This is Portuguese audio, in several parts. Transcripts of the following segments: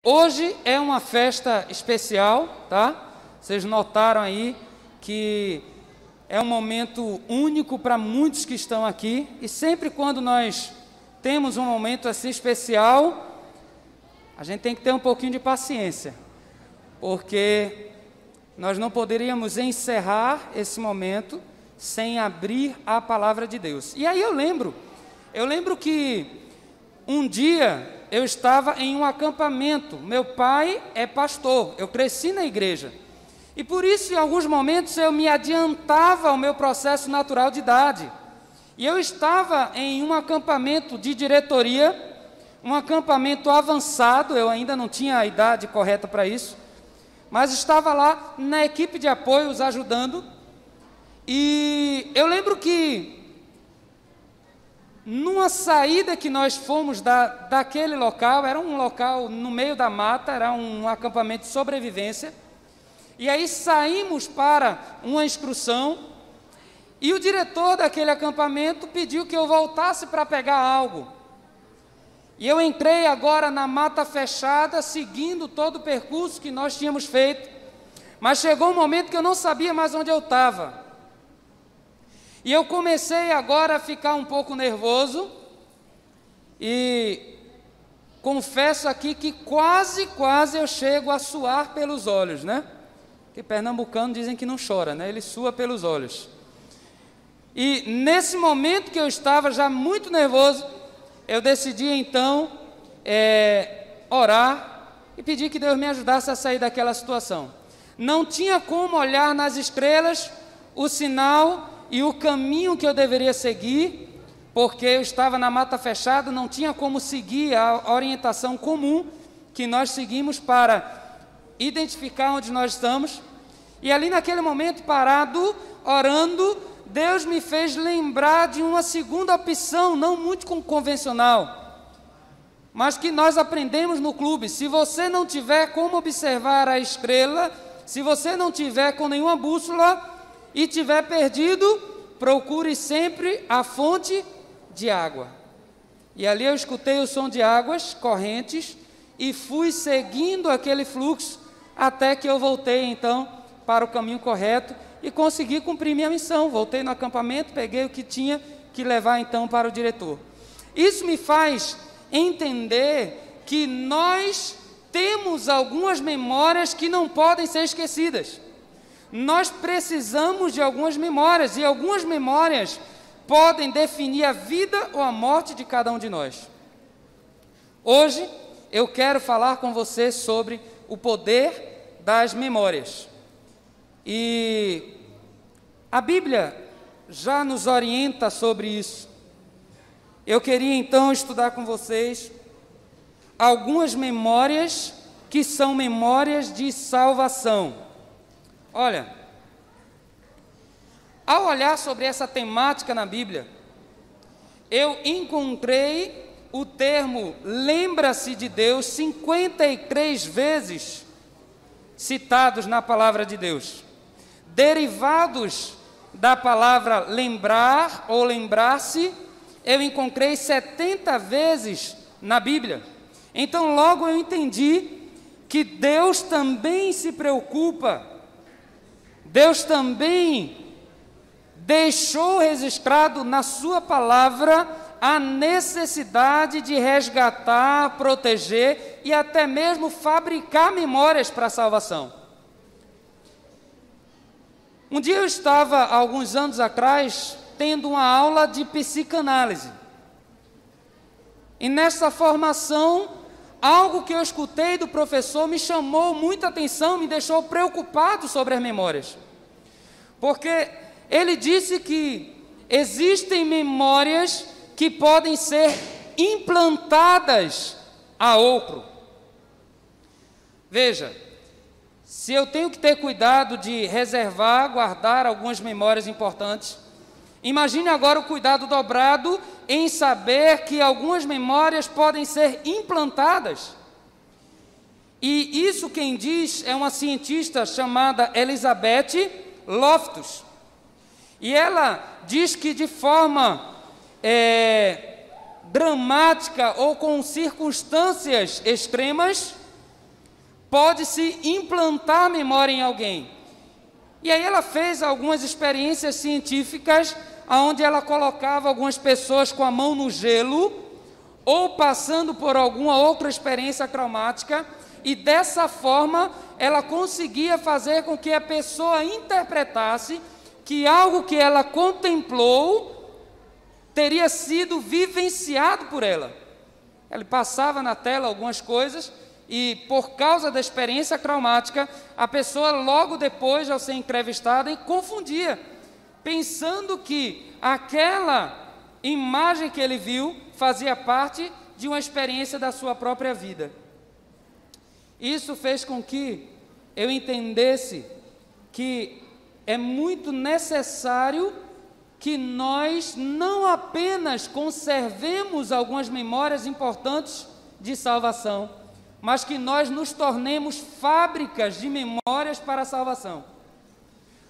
Hoje é uma festa especial, tá? Vocês notaram aí que é um momento único para muitos que estão aqui. E sempre quando nós temos um momento assim especial, a gente tem que ter um pouquinho de paciência, porque nós não poderíamos encerrar esse momento sem abrir a palavra de Deus. E aí eu lembro que um dia eu estava em um acampamento. Meu pai é pastor, eu cresci na igreja. E por isso, em alguns momentos, eu me adiantava ao meu processo natural de idade. E eu estava em um acampamento de diretoria, um acampamento avançado, eu ainda não tinha a idade correta para isso, mas estava lá na equipe de apoio, os ajudando. E eu lembro que numa saída que nós fomos daquele local, era um local no meio da mata, era um acampamento de sobrevivência, e aí saímos para uma excursão, e o diretor daquele acampamento pediu que eu voltasse para pegar algo. E eu entrei agora na mata fechada, seguindo todo o percurso que nós tínhamos feito, mas chegou um momento que eu não sabia mais onde eu estava. E eu comecei agora a ficar um pouco nervoso, e confesso aqui que quase eu chego a suar pelos olhos, né? Porque pernambucano dizem que não chora, né? Ele sua pelos olhos. E nesse momento que eu estava já muito nervoso, eu decidi então orar e pedir que Deus me ajudasse a sair daquela situação. Não tinha como olhar nas estrelas o sinal e o caminho que eu deveria seguir, porque eu estava na mata fechada, não tinha como seguir a orientação comum que nós seguimos para identificar onde nós estamos. E ali naquele momento, parado, orando, Deus me fez lembrar de uma segunda opção, não muito convencional, mas que nós aprendemos no clube. Se você não tiver como observar a estrela, se você não tiver com nenhuma bússola e tiver perdido, procure sempre a fonte de água. E ali eu escutei o som de águas correntes e fui seguindo aquele fluxo até que eu voltei então para o caminho correto e consegui cumprir minha missão. Voltei no acampamento, peguei o que tinha que levar então para o diretor. Isso me faz entender que nós temos algumas memórias que não podem ser esquecidas. Nós precisamos de algumas memórias, e algumas memórias podem definir a vida ou a morte de cada um de nós. Hoje eu quero falar com você sobre o poder das memórias. E a Bíblia já nos orienta sobre isso. Eu queria então estudar com vocês algumas memórias que são memórias de salvação. Olha, ao olhar sobre essa temática na Bíblia, eu encontrei o termo lembra-se de Deus 53 vezes citados na palavra de Deus. Derivados da palavra lembrar ou lembrar-se, eu encontrei 70 vezes na Bíblia. Então logo eu entendi que Deus também se preocupa, Deus também deixou registrado na sua palavra a necessidade de resgatar, proteger e até mesmo fabricar memórias para a salvação. Um dia eu estava, há alguns anos atrás, tendo uma aula de psicanálise. E nessa formação, algo que eu escutei do professor me chamou muita atenção, me deixou preocupado sobre as memórias. Porque ele disse que existem memórias que podem ser implantadas a outro. Veja, se eu tenho que ter cuidado de reservar, guardar algumas memórias importantes, imagine agora o cuidado dobrado em saber que algumas memórias podem ser implantadas. E isso quem diz é uma cientista chamada Elizabeth Loftus. E ela diz que de forma dramática ou com circunstâncias extremas, pode-se implantar a memória em alguém. E aí ela fez algumas experiências científicas, onde ela colocava algumas pessoas com a mão no gelo, ou passando por alguma outra experiência traumática, e dessa forma ela conseguia fazer com que a pessoa interpretasse que algo que ela contemplou teria sido vivenciado por ela. Ele passava na tela algumas coisas e, por causa da experiência traumática, a pessoa logo depois, ao ser entrevistada, confundia, pensando que aquela imagem que ele viu fazia parte de uma experiência da sua própria vida. Isso fez com que eu entendesse que é muito necessário que nós não apenas conservemos algumas memórias importantes de salvação, mas que nós nos tornemos fábricas de memórias para a salvação.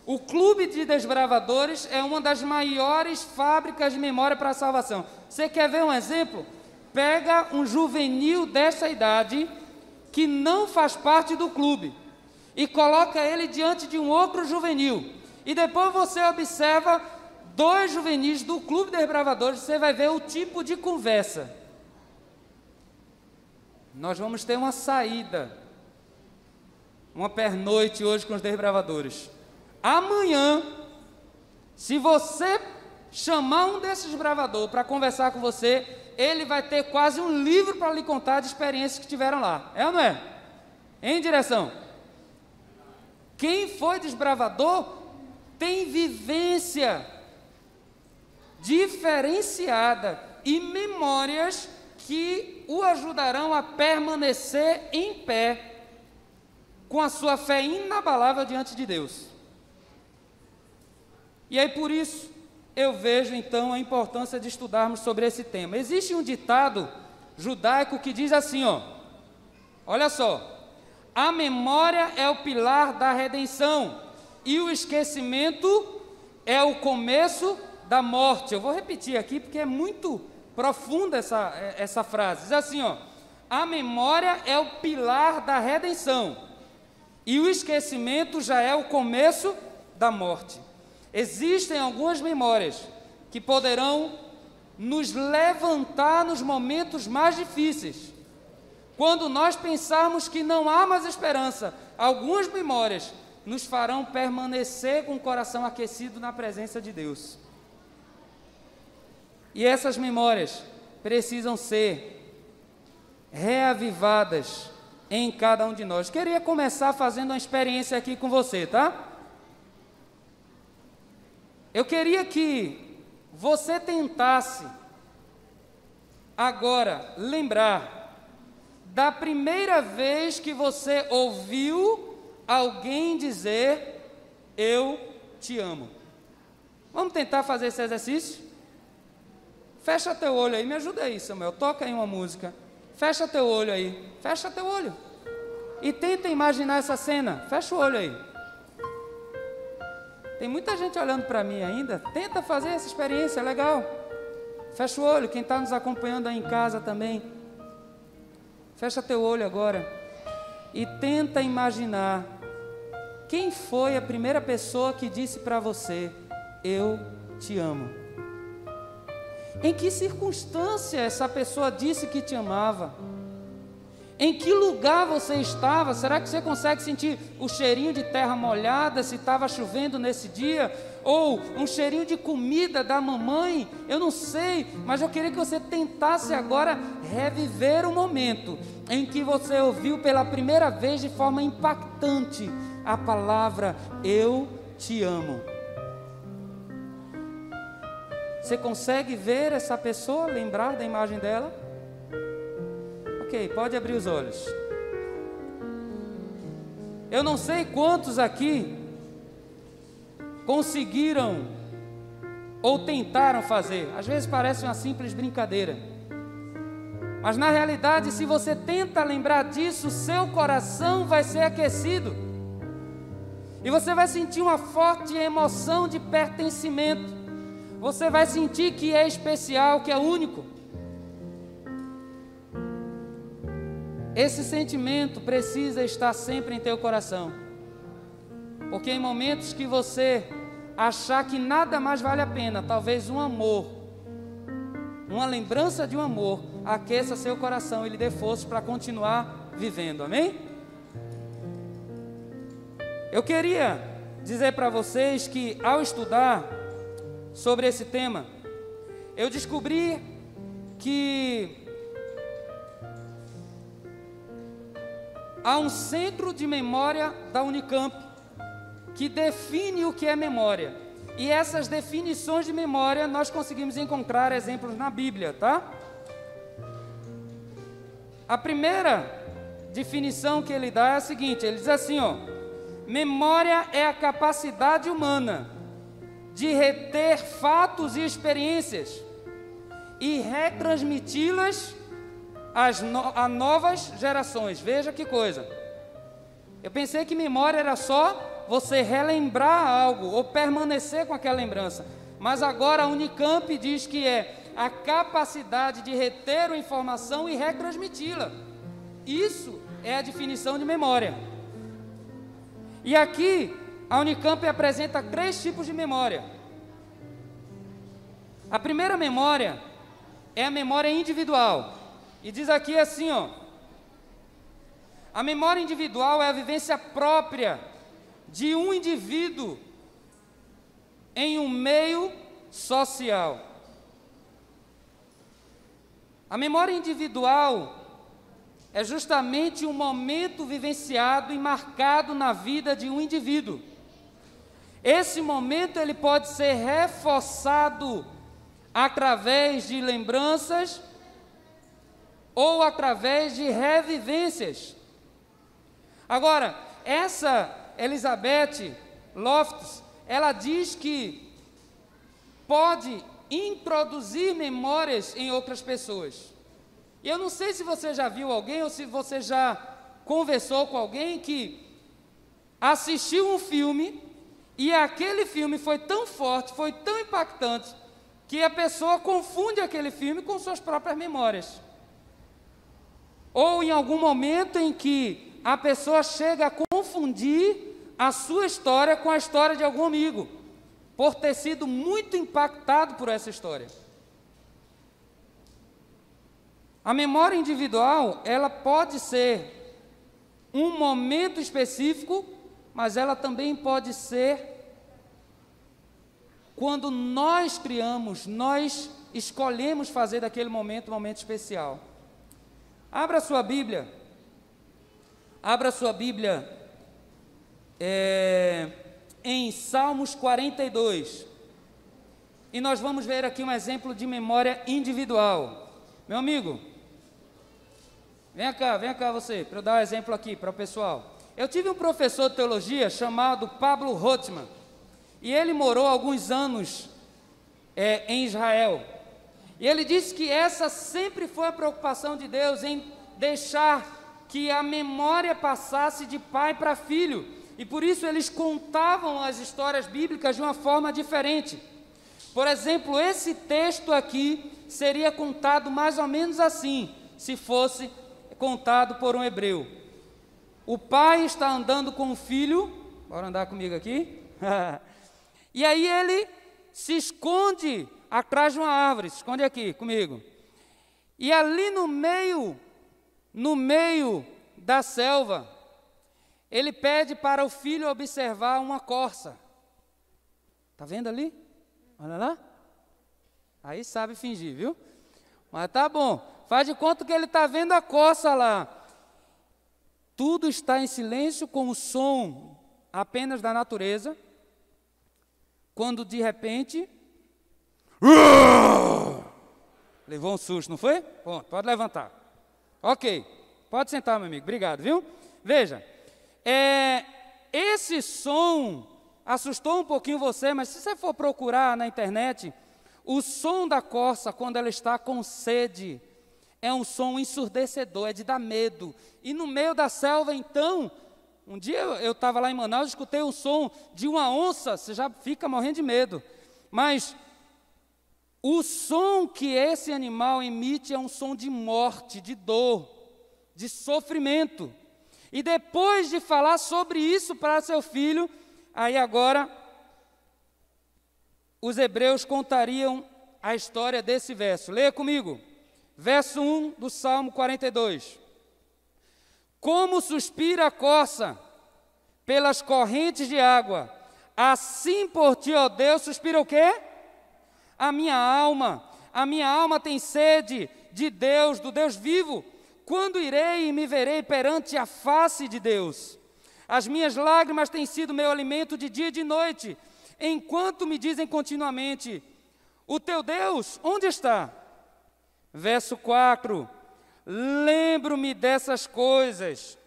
O Clube de Desbravadores é uma das maiores fábricas de memória para a salvação. Você quer ver um exemplo? Pega um juvenil dessa idade que não faz parte do clube e coloca ele diante de um outro juvenil. E depois você observa 2 juvenis do Clube de Desbravadores, você vai ver o tipo de conversa. Nós vamos ter uma saída, uma pernoite hoje com os desbravadores. Amanhã, se você chamar um desses desbravadores para conversar com você, ele vai ter quase um livro para lhe contar de experiências que tiveram lá. É ou não é? Em direção. Quem foi desbravador tem vivência diferenciada e memórias que o ajudarão a permanecer em pé com a sua fé inabalável diante de Deus. E aí por isso eu vejo então a importância de estudarmos sobre esse tema. Existe um ditado judaico que diz assim, olha só: a memória é o pilar da redenção e o esquecimento é o começo da morte. Eu vou repetir aqui porque é muito profunda essa frase. Diz assim, a memória é o pilar da redenção e o esquecimento já é o começo da morte. Existem algumas memórias que poderão nos levantar nos momentos mais difíceis. Quando nós pensarmos que não há mais esperança, algumas memórias nos farão permanecer com o coração aquecido na presença de Deus. E essas memórias precisam ser reavivadas em cada um de nós. Queria começar fazendo uma experiência aqui com você, tá? Eu queria que você tentasse agora lembrar da primeira vez que você ouviu alguém dizer: eu te amo. Vamos tentar fazer esse exercício? Fecha teu olho aí, me ajuda aí, Samuel, toca aí uma música. Fecha teu olho aí, fecha teu olho. E tenta imaginar essa cena, fecha o olho aí. Tem muita gente olhando para mim ainda, tenta fazer essa experiência, é legal. Fecha o olho, quem está nos acompanhando aí em casa também. Fecha teu olho agora e tenta imaginar quem foi a primeira pessoa que disse para você: eu te amo. Em que circunstância essa pessoa disse que te amava? Em que lugar você estava? Será que você consegue sentir o cheirinho de terra molhada, se estava chovendo nesse dia? Ou um cheirinho de comida da mamãe? Eu não sei, mas eu queria que você tentasse agora reviver o momento em que você ouviu pela primeira vez de forma impactante a palavra eu te amo. Você consegue ver essa pessoa, lembrar da imagem dela? Ok, pode abrir os olhos. Eu não sei quantos aqui conseguiram ou tentaram fazer. Às vezes parece uma simples brincadeira, mas na realidade, se você tenta lembrar disso, seu coração vai ser aquecido e você vai sentir uma forte emoção de pertencimento. Você vai sentir que é especial, que é único. esse sentimento precisa estar sempre em teu coração. Porque em momentos que você achar que nada mais vale a pena, talvez um amor, uma lembrança de um amor, aqueça seu coração e lhe dê força para continuar vivendo, amém? Eu queria dizer para vocês que ao estudar sobre esse tema, eu descobri que há um centro de memória da Unicamp que define o que é memória. E essas definições de memória nós conseguimos encontrar exemplos na Bíblia, tá? A primeira definição que ele dá é a seguinte, ele diz assim, ó: memória é a capacidade humana de reter fatos e experiências e retransmiti-las a novas gerações. Veja que coisa. Eu pensei que memória era só você relembrar algo ou permanecer com aquela lembrança. Mas agora a Unicamp diz que é a capacidade de reter a informação e retransmiti-la. Isso é a definição de memória. E aqui a Unicamp apresenta 3 tipos de memória. A primeira memória é a memória individual. E diz aqui assim, ó: a memória individual é a vivência própria de um indivíduo em um meio social. A memória individual é justamente um momento vivenciado e marcado na vida de um indivíduo. Esse momento ele pode ser reforçado através de lembranças ou através de revivências. Agora, essa Elizabeth Loftus, ela diz que pode introduzir memórias em outras pessoas. E eu não sei se você já viu alguém ou se você já conversou com alguém que assistiu um filme e aquele filme foi tão forte, foi tão impactante, que a pessoa confunde aquele filme com suas próprias memórias. Ou em algum momento em que a pessoa chega a confundir a sua história com a história de algum amigo, por ter sido muito impactado por essa história. A memória individual, ela pode ser um momento específico, mas ela também pode ser quando nós criamos, nós escolhemos fazer daquele momento um momento especial. Abra sua Bíblia em Salmos 42, e nós vamos ver aqui um exemplo de memória individual. Meu amigo, vem cá você, para eu dar um exemplo aqui para o pessoal. Eu tive um professor de teologia chamado Pablo Rothman, e ele morou alguns anos em Israel. E ele disse que essa sempre foi a preocupação de Deus, em deixar que a memória passasse de pai para filho. E por isso eles contavam as histórias bíblicas de uma forma diferente. Por exemplo, esse texto aqui seria contado mais ou menos assim, se fosse contado por um hebreu. O pai está andando com o filho, bora andar comigo aqui, e aí ele se esconde atrás de uma árvore, se esconde aqui comigo, e ali no meio da selva, ele pede para o filho observar uma corça. Está vendo ali? Olha lá. Aí sabe fingir, viu? Mas tá bom. Faz de conta que ele está vendo a corça lá. Tudo está em silêncio, com o som apenas da natureza. Quando de repente... Levou um susto, não foi? Bom, pode levantar. Ok. Pode sentar, meu amigo. Obrigado, viu? Veja. Esse som assustou um pouquinho você, mas se você for procurar na internet, o som da corça, quando ela está com sede, é um som ensurdecedor, é de dar medo. E no meio da selva, então, um dia eu estava lá em Manaus, escutei o som de uma onça, você já fica morrendo de medo. Mas o som que esse animal emite é um som de morte, de dor. de sofrimento. E depois de falar sobre isso para seu filho, aí agora os hebreus contariam a história desse verso. Leia comigo, verso 1 do Salmo 42. Como suspira a corça pelas correntes de água, assim por ti, ó Deus, suspira o quê? A minha alma tem sede de Deus, do Deus vivo. Quando irei e me verei perante a face de Deus? As minhas lágrimas têm sido meu alimento de dia e de noite, enquanto me dizem continuamente, o teu Deus, onde está? Verso 4, lembro-me dessas coisas,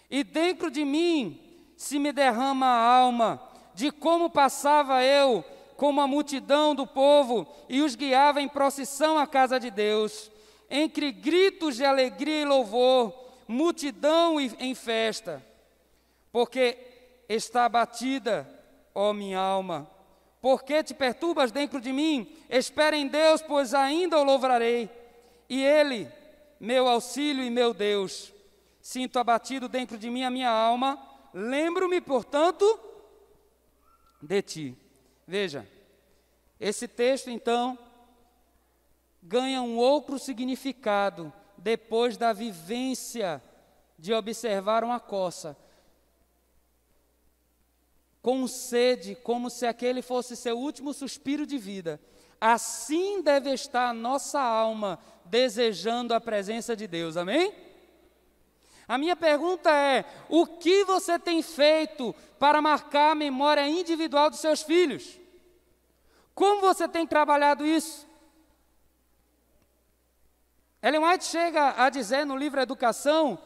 e dentro de mim se me derrama a alma, de como passava eu como a multidão do povo, e os guiava em procissão à casa de Deus, entre gritos de alegria e louvor, multidão em festa, porque está abatida, ó minha alma. Por que te perturbas dentro de mim? Espera em Deus, pois ainda o louvarei. E Ele, meu auxílio e meu Deus. Sinto abatido dentro de mim a minha alma. Lembro-me, portanto, de ti. Veja, esse texto, então, ganha um outro significado depois da vivência de observar uma corça. Com sede, como se aquele fosse seu último suspiro de vida. Assim deve estar a nossa alma, desejando a presença de Deus, amém? A minha pergunta é, o que você tem feito para marcar a memória individual dos seus filhos? Como você tem trabalhado isso? Ellen White chega a dizer no livro Educação,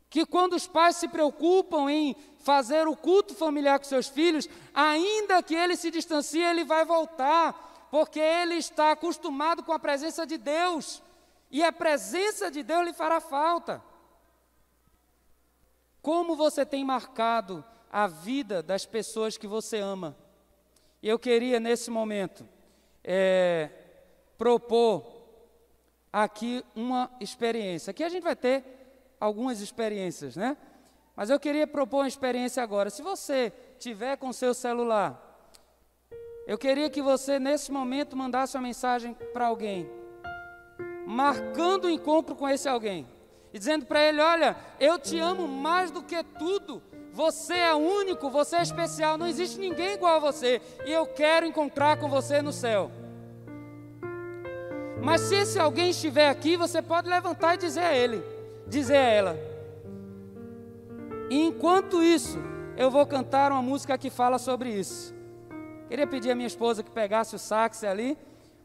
que quando os pais se preocupam em fazer o culto familiar com seus filhos, ainda que ele se distancie, ele vai voltar, porque ele está acostumado com a presença de Deus, e a presença de Deus lhe fará falta. Como você tem marcado a vida das pessoas que você ama? E eu queria, nesse momento, propor aqui uma experiência. Aqui a gente vai ter algumas experiências, né? Mas eu queria propor uma experiência agora. Se você tiver com seu celular, eu queria que você, nesse momento, mandasse uma mensagem para alguém, marcando o encontro com esse alguém, e dizendo para ele, olha, eu te amo mais do que tudo, você é único, você é especial, não existe ninguém igual a você, e eu quero encontrar com você no céu. Mas se esse alguém estiver aqui, você pode levantar e dizer a ele, dizer a ela. E enquanto isso, eu vou cantar uma música que fala sobre isso. Queria pedir à minha esposa que pegasse o sax ali,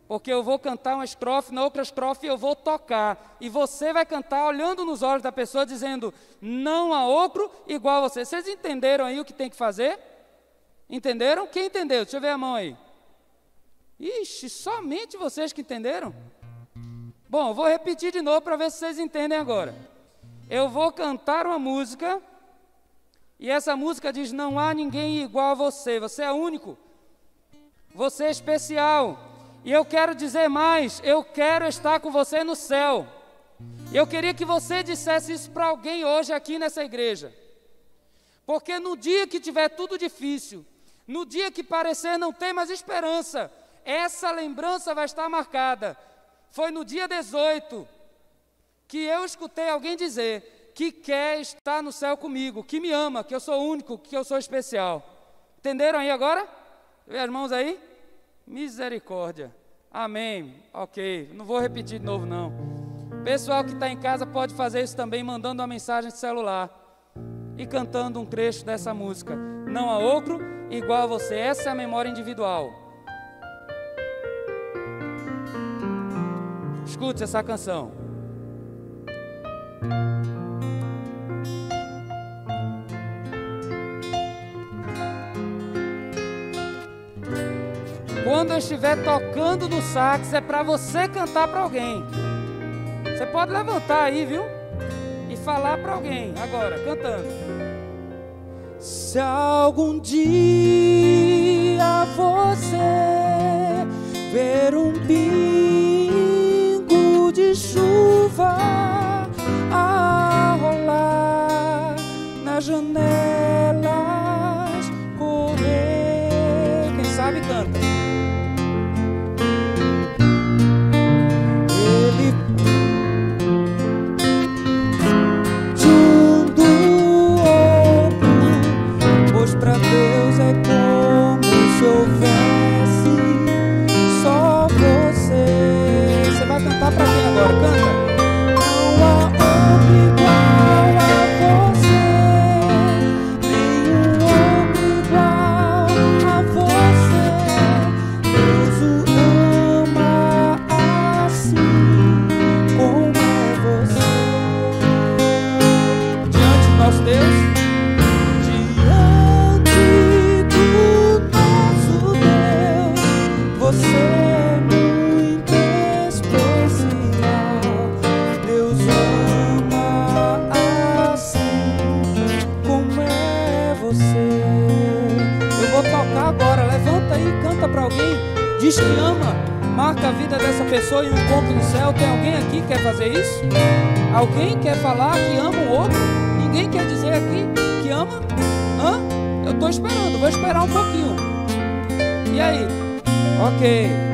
porque eu vou cantar uma estrofe, na outra estrofe eu vou tocar, e você vai cantar olhando nos olhos da pessoa, dizendo, não há outro igual a você. Vocês entenderam aí o que tem que fazer? Entenderam? Quem entendeu? Deixa eu ver a mão aí. Ixi, somente vocês que entenderam? Bom, eu vou repetir de novo para ver se vocês entendem agora. Eu vou cantar uma música, e essa música diz, não há ninguém igual a você, você é único, você é especial, e eu quero dizer mais, eu quero estar com você no céu. Eu queria que você dissesse isso para alguém hoje aqui nessa igreja, porque no dia que tiver tudo difícil, no dia que parecer não ter mais esperança, essa lembrança vai estar marcada. Foi no dia 18 que eu escutei alguém dizer que quer estar no céu comigo, que me ama, que eu sou único, que eu sou especial. Entenderam aí agora? Vê as mãos aí? Misericórdia. Amém. Ok, não vou repetir de novo não. Pessoal que está em casa pode fazer isso também, mandando uma mensagem de celular e cantando um trecho dessa música. Não há outro igual a você. Essa é a memória individual. Escute essa canção. Quando eu estiver tocando no sax, é para você cantar para alguém. Você pode levantar aí, viu? E falar para alguém, agora, cantando. Se algum dia você ver um pingo de chuva alguém diz que ama, marca a vida dessa pessoa e o encontra no céu. Tem alguém aqui que quer fazer isso? Alguém quer falar que ama o outro? Ninguém quer dizer aqui que ama? Hã? Eu estou esperando, vou esperar um pouquinho. E aí? Ok.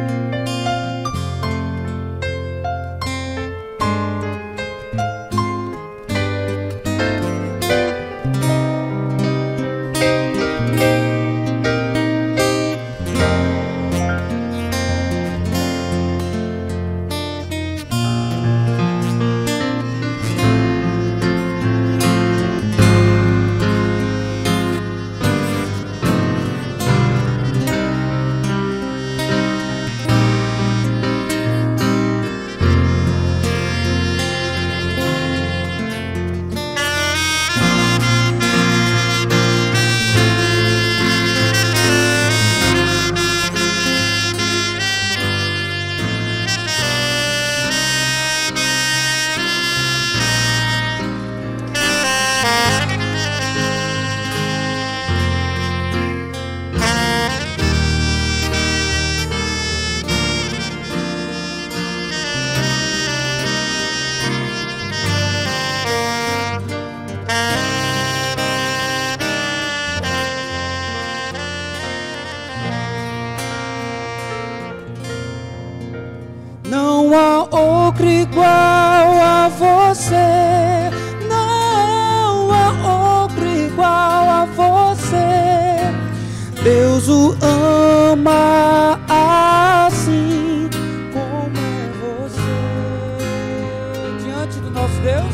Não há outro igual a você, não há outro igual a você. Deus o ama assim como é você. Diante do nosso Deus,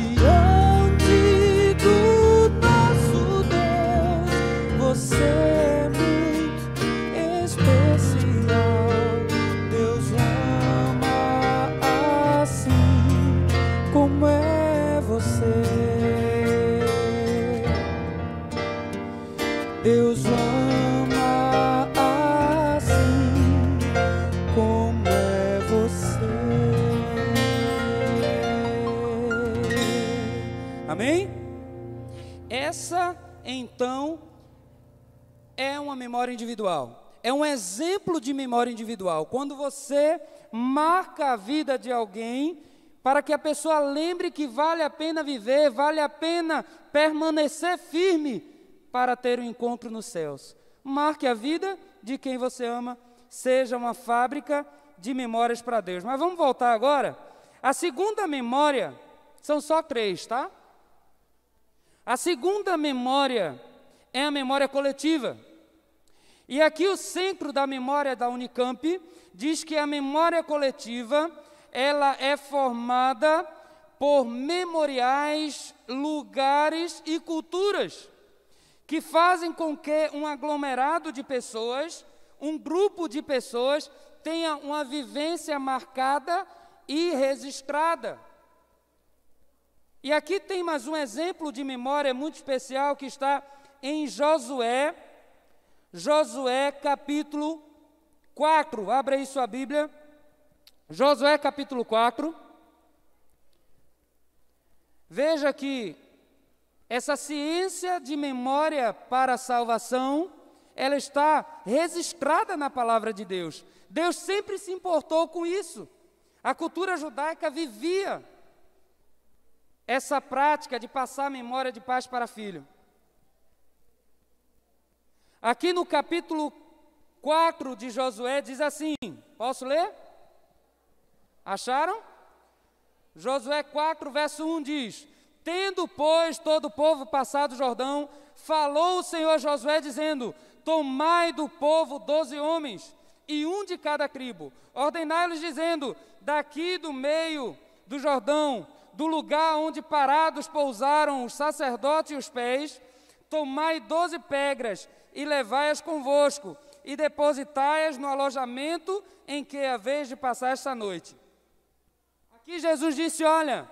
diante do nosso Deus, você é muito especial. Como é você? Deus ama assim como é você. Amém? Essa, então, é uma memória individual. É um exemplo de memória individual. Quando você marca a vida de alguém, para que a pessoa lembre que vale a pena viver, vale a pena permanecer firme para ter um encontro nos céus. Marque a vida de quem você ama, seja uma fábrica de memórias para Deus. Mas vamos voltar agora. A segunda memória, são só 3, tá? A segunda memória é a memória coletiva. E aqui o centro da memória da Unicamp diz que a memória coletiva, ela é formada por memoriais, lugares e culturas que fazem com que um aglomerado de pessoas, um grupo de pessoas, tenha uma vivência marcada e registrada. E aqui tem mais um exemplo de memória muito especial que está em Josué capítulo 4. Abra aí sua Bíblia. Josué capítulo 4, veja que essa ciência de memória para a salvação, ela está registrada na palavra de Deus. Deus sempre se importou com isso. A cultura judaica vivia essa prática de passar a memória de pais para filho. Aqui no capítulo 4 de Josué diz assim, posso ler? Acharam? Josué 4, verso 1 diz: Tendo, pois, todo o povo passado o Jordão, falou o Senhor a Josué, dizendo: Tomai do povo 12 homens, e um de cada tribo. Ordenai-lhes, dizendo: Daqui do meio do Jordão, do lugar onde parados pousaram os sacerdotes e os pés, tomai 12 pedras, e levai-as convosco, e depositai-as no alojamento em que haveis de passar esta noite. Aqui Jesus disse: olha,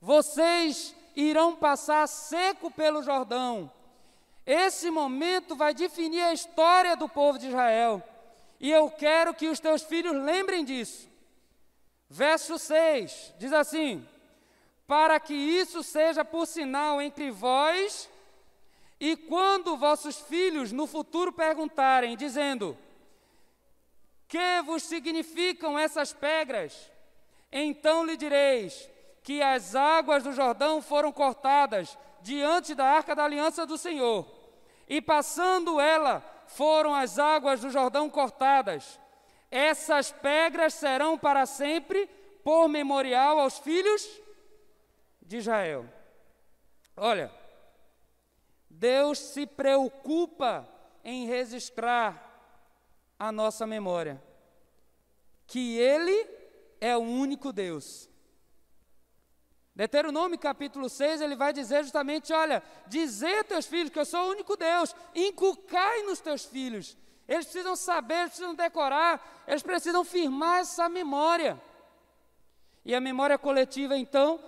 vocês irão passar seco pelo Jordão. Esse momento vai definir a história do povo de Israel. E eu quero que os teus filhos lembrem disso. Verso 6, diz assim: para que isso seja por sinal entre vós E quando vossos filhos no futuro perguntarem, dizendo: que vos significam essas pedras? Então lhe direis que as águas do Jordão foram cortadas diante da arca da aliança do Senhor, e passando ela, foram as águas do Jordão cortadas. Essas pedras serão para sempre por memorial aos filhos de Israel. Olha, Deus se preocupa em registrar a nossa memória, que Ele é o único Deus. Deuteronômio capítulo 6, ele vai dizer justamente, olha, dizer a teus filhos que eu sou o único Deus, inculcai nos teus filhos. Eles precisam saber, eles precisam decorar, eles precisam firmar essa memória. E a memória coletiva, então,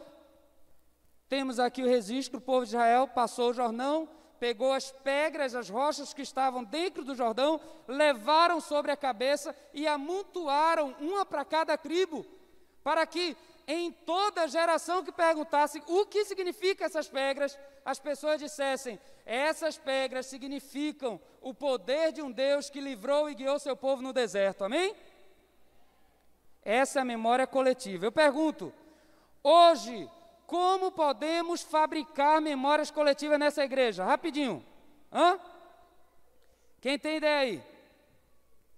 temos aqui o registro: o povo de Israel passou o Jordão, pegou as pedras, as rochas que estavam dentro do Jordão, levaram sobre a cabeça e amontoaram uma para cada tribo, para que em toda geração que perguntasse o que significam essas pedras, as pessoas dissessem: essas pedras significam o poder de um Deus que livrou e guiou seu povo no deserto. Amém? Essa é a memória coletiva. Eu pergunto, hoje, como podemos fabricar memórias coletivas nessa igreja? Rapidinho. Quem tem ideia aí?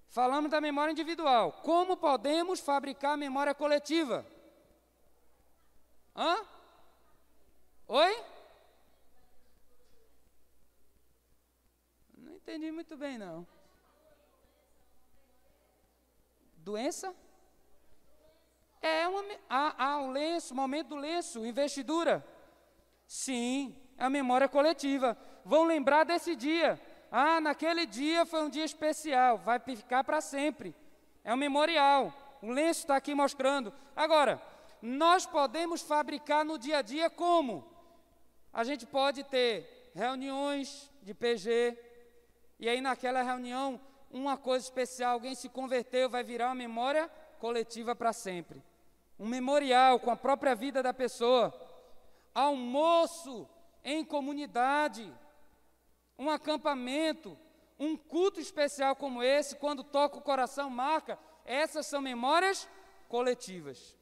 Falamos da memória individual. Como podemos fabricar memória coletiva? Oi? Não entendi muito bem, não. Doença? O lenço, o momento do lenço, investidura. Sim, a memória coletiva. Vão lembrar desse dia. Naquele dia foi um dia especial, vai ficar para sempre. É um memorial. O lenço está aqui mostrando. Agora, nós podemos fabricar no dia a dia como? A gente pode ter reuniões de PG, e aí naquela reunião, uma coisa especial, alguém se converteu, vai virar uma memória coletiva para sempre. Um memorial com a própria vida da pessoa. Almoço em comunidade, um acampamento, um culto especial como esse, quando toca o coração, marca. Essas são memórias coletivas.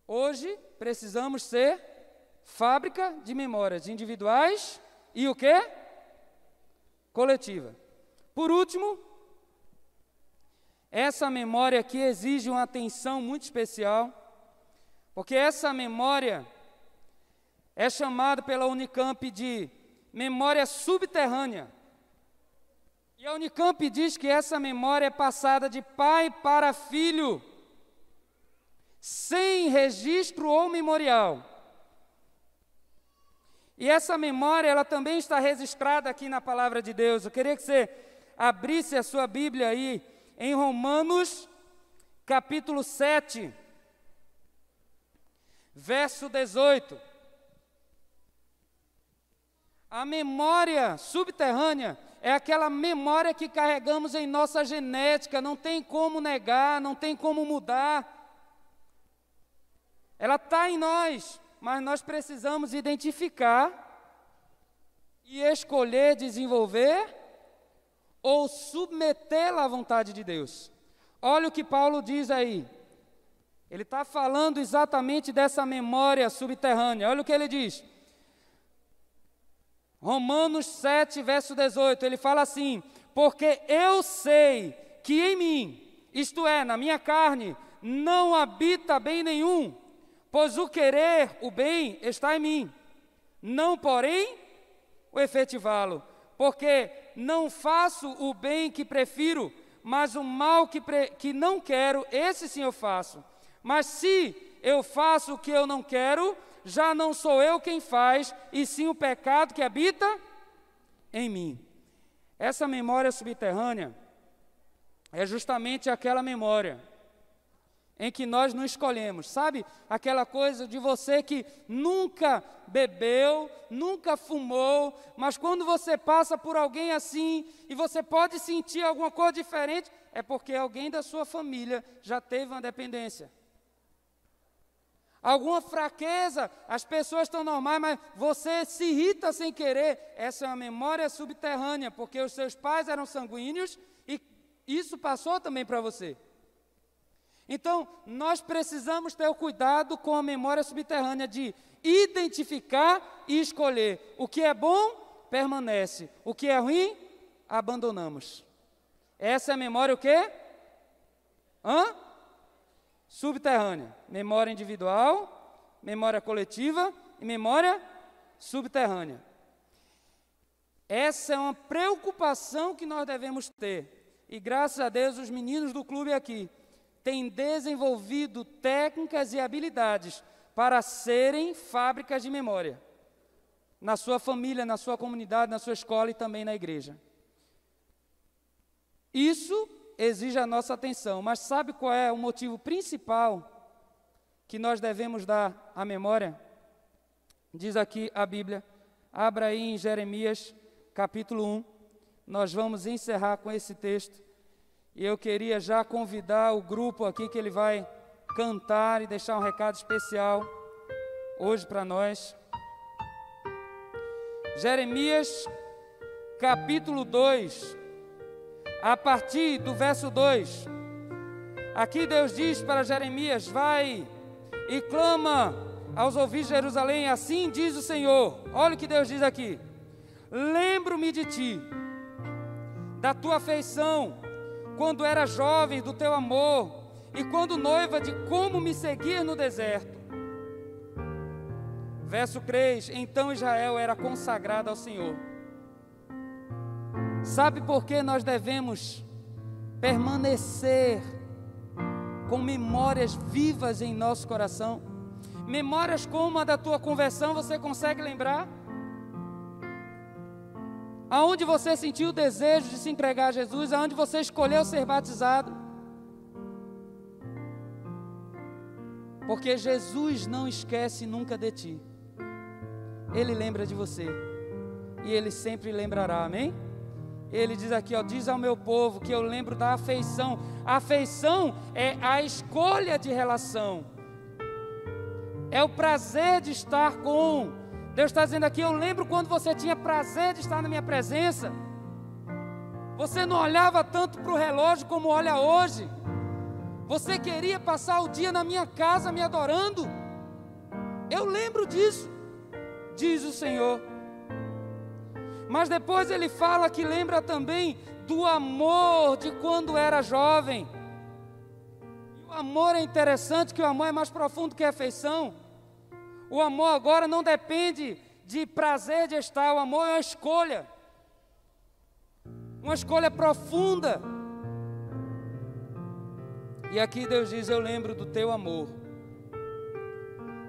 Hoje precisamos ser fábrica de memórias individuais e o quê? Coletiva. Por último, essa memória aqui exige uma atenção muito especial, porque essa memória é chamada pela Unicamp de memória subterrânea. E a Unicamp diz que essa memória é passada de pai para filho, sem registro ou memorial. E essa memória, ela também está registrada aqui na Palavra de Deus. Eu queria que você abrisse a sua Bíblia aí, em Romanos, capítulo 7, verso 18. A memória subterrânea é aquela memória que carregamos em nossa genética, não tem como negar, não tem como mudar. Ela está em nós, mas nós precisamos identificar e escolher desenvolver ou submetê-la à vontade de Deus. Olha o que Paulo diz aí. Ele está falando exatamente dessa memória subterrânea. Olha o que ele diz. Romanos 7, verso 18, ele fala assim: porque eu sei que em mim, isto é, na minha carne, não habita bem nenhum, pois o querer, o bem, está em mim, não, porém, o efetivá-lo, porque não faço o bem que prefiro, mas o mal que não quero, esse sim eu faço. Mas se eu faço o que eu não quero, já não sou eu quem faz, e sim o pecado que habita em mim. Essa memória subterrânea é justamente aquela memória em que nós não escolhemos, sabe? Aquela coisa de você que nunca bebeu, nunca fumou, mas quando você passa por alguém assim, e você pode sentir alguma coisa diferente, é porque alguém da sua família já teve uma dependência. alguma fraqueza, as pessoas estão normais, mas você se irrita sem querer. Essa é uma memória subterrânea, porque os seus pais eram sanguíneos e isso passou também para você. Então, nós precisamos ter o cuidado com a memória subterrânea de identificar e escolher. O que é bom, permanece. O que é ruim, abandonamos. Essa é a memória o quê? Subterrânea. Memória individual, memória coletiva e memória subterrânea. Essa é uma preocupação que nós devemos ter. E graças a Deus os meninos do clube aqui têm desenvolvido técnicas e habilidades para serem fábricas de memória. Na sua família, na sua comunidade, na sua escola e também na igreja. Isso exige a nossa atenção, mas sabe qual é o motivo principal que nós devemos dar à memória? Diz aqui a Bíblia, abra aí em Jeremias, capítulo 1, nós vamos encerrar com esse texto, e eu queria já convidar o grupo aqui que ele vai cantar e deixar um recado especial hoje para nós. Jeremias, capítulo 2, a partir do verso 2, aqui Deus diz para Jeremias, vai e clama aos ouvidos de Jerusalém, assim diz o Senhor, olha o que Deus diz aqui, lembro-me de ti, da tua afeição, quando era jovem, do teu amor, e quando noiva, de como me seguir no deserto. Verso 3, então Israel era consagrado ao Senhor. Sabe por que nós devemos permanecer com memórias vivas em nosso coração? Memórias como a da tua conversão, você consegue lembrar? Aonde você sentiu o desejo de se entregar a Jesus, aonde você escolheu ser batizado? Porque Jesus não esquece nunca de ti. Ele lembra de você. E Ele sempre lembrará, amém? Ele diz aqui, ó, diz ao meu povo que eu lembro da afeição. A afeição é a escolha de relação. É o prazer de estar com. Deus está dizendo aqui, eu lembro quando você tinha prazer de estar na minha presença. Você não olhava tanto para o relógio como olha hoje. Você queria passar o dia na minha casa me adorando. Eu lembro disso, diz o Senhor. Mas depois ele fala que lembra também do amor de quando era jovem. E o amor é interessante, que o amor é mais profundo que a afeição. O amor agora não depende de prazer de estar, o amor é uma escolha profunda. E aqui Deus diz, eu lembro do teu amor.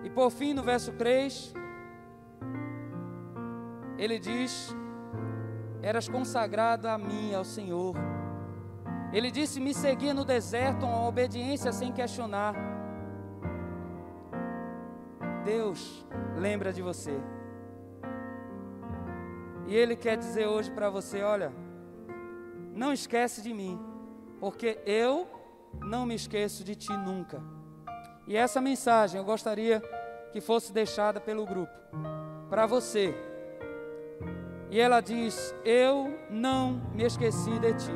E por fim, no verso 3, ele diz, eras consagrado a mim, ao Senhor. Ele disse, me seguia no deserto, uma obediência sem questionar. Deus lembra de você. E Ele quer dizer hoje para você, olha, não esquece de mim, porque eu não me esqueço de ti nunca. E essa mensagem eu gostaria que fosse deixada pelo grupo, para você. E ela diz, eu não me esqueci de ti.